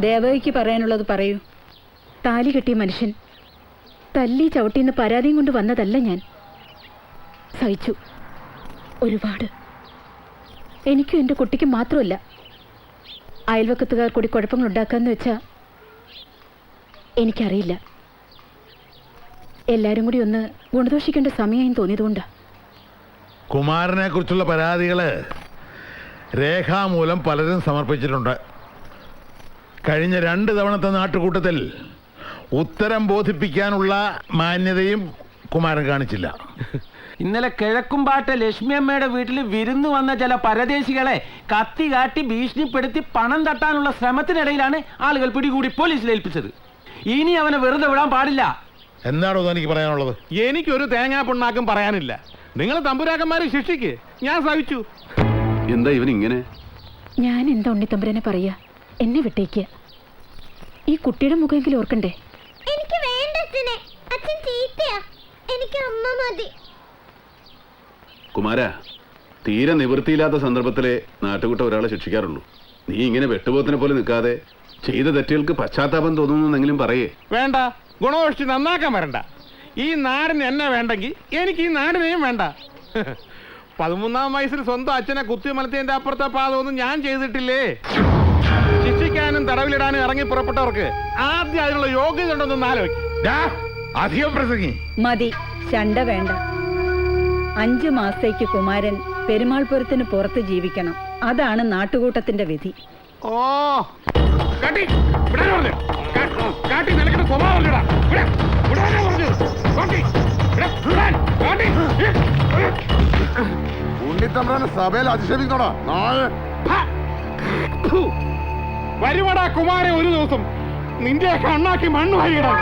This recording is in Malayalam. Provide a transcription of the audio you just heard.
ദേവകിക്ക് പറയാനുള്ളത് പറയൂ. താലി കെട്ടിയ മനുഷ്യൻ തല്ലി ചവിട്ടിന്ന് പരാതിയും കൊണ്ട് വന്നതല്ല ഞാൻ. സഹിച്ചു ഒരുപാട്. എനിക്കും എൻ്റെ കുട്ടിക്ക് മാത്രമല്ല, അയൽവക്കത്തുകാർ കൂടി കുഴപ്പങ്ങൾ ഉണ്ടാക്കാന്ന് വെച്ചാ എനിക്കറിയില്ല. എല്ലാരും കൂടി ഒന്ന് ഗുണദോഷിക്കേണ്ട സമയം തോന്നിയതുകൊണ്ടാ. കുമാരനെ കുറിച്ചുള്ള പരാതികള് രേഖാമൂലം പലരും സമർപ്പിച്ചിട്ടുണ്ട്. കഴിഞ്ഞ 2 തവണത്തെ നാട്ടുകൂട്ടത്തിൽ ഉത്തരം ബോധിപ്പിക്കാനുള്ള മാന്യതയും കുമാരൻ കാണിച്ചില്ല. ഇന്നലെ കിഴക്കുംപാട്ട് ലക്ഷ്മിയമ്മയുടെ വീട്ടിൽ വിരുന്നു വന്ന ചില പരദേശികളെ കത്തി കാട്ടി ഭീഷണിപ്പെടുത്തി പണം തട്ടാനുള്ള ശ്രമത്തിനിടയിലാണ് ആളുകൾ പിടികൂടി പോലീസിൽ ഏൽപ്പിച്ചത്. ഇനി അവനെ വെറുതെ വിടാൻ പാടില്ല. എന്താണോ എനിക്ക് പറയാനുള്ളത്? എനിക്കൊരു തേങ്ങാ പുണ്ണാക്കും പറയാനില്ല. നിങ്ങൾ തമ്പുരാക്കന്മാരെ ശിക്ഷിക്ക്, ഞാൻ സഹിച്ചു. എന്താ ഇവൻ ഇങ്ങനെ? ഞാൻ എന്താ ഉണ്ണിത്തമ്പുരനെ പറയാ? എന്നെ വിട്ടേക്ക്. ഈ കുട്ടിയുടെ മുഖമെങ്കിലും ഓർക്കണ്ടേ? എനിക്ക് വേണ്ട അച്ഛനെ. അച്ഛൻ ചീത്തയാ. എനിക്ക് അമ്മ മതി. കുമാര, തീരെ നിവൃത്തിയില്ലാത്ത സന്ദർഭത്തിലെ നാട്ടുകൂട്ട ഒരാളെ ശിക്ഷിക്കാറുള്ളൂ. നീ ഇങ്ങനെ വെട്ടുപോത്തിനെ പോലെ നിൽക്കാതെ ചെയ്ത തെറ്റുകൾക്ക് പശ്ചാത്താപം തോന്നുന്നെങ്കിലും പറയേ. വേണ്ട, ഗുണദോഷിച്ച് നന്നാക്കാൻ വരണ്ട. ഈ നാടിന് എന്നെ വേണ്ടെങ്കിൽ എനിക്ക് ഈ നാടിനെയും വേണ്ട. 13ാം വയസ്സിൽ സ്വന്തം അച്ഛനെ കുത്തിമലത്തിയതിന്റെ അപ്പുറത്തെ പാദമൊന്നും ഞാൻ ചെയ്തിട്ടില്ലേ. ശിക്ഷിക്കാനും തടവിലിടാനും ഇറങ്ങി പുറപ്പെട്ടവർക്ക് ആദ്യം അതിനുള്ള യോഗ്യത ഉണ്ടെന്നൊന്ന് ആലോചിക്കും. അധികം പ്രസംഗി മതി, ശണ്ട വേണ്ട. 5 മാസത്തേക്ക് കുമാരൻ പെരുമാൾപുരത്തിന് പുറത്ത് ജീവിക്കണം. അതാണ് നാട്ടുകൂട്ടത്തിന്റെ വിധി. ഓ കാട്ടി വിടാൻ പറഞ്ഞു. കാട്ടി നിനക്കിട്ട് സ്വഭാവം ഇല്ലടാ. വിടാനാ പറഞ്ഞു. കാട്ടി വിടാൻ. കാട്ടി ഉണ്ണിത്തമ്പ്രാനെ സഭയിൽ അധിക്ഷേപിക്കണോടാ നാളെ. വരുവടാ കുമാരൻ, ഒരു ദിവസം നിന്റെ കണ്ണാക്കി മണ്ണ് വാരിയിടാം.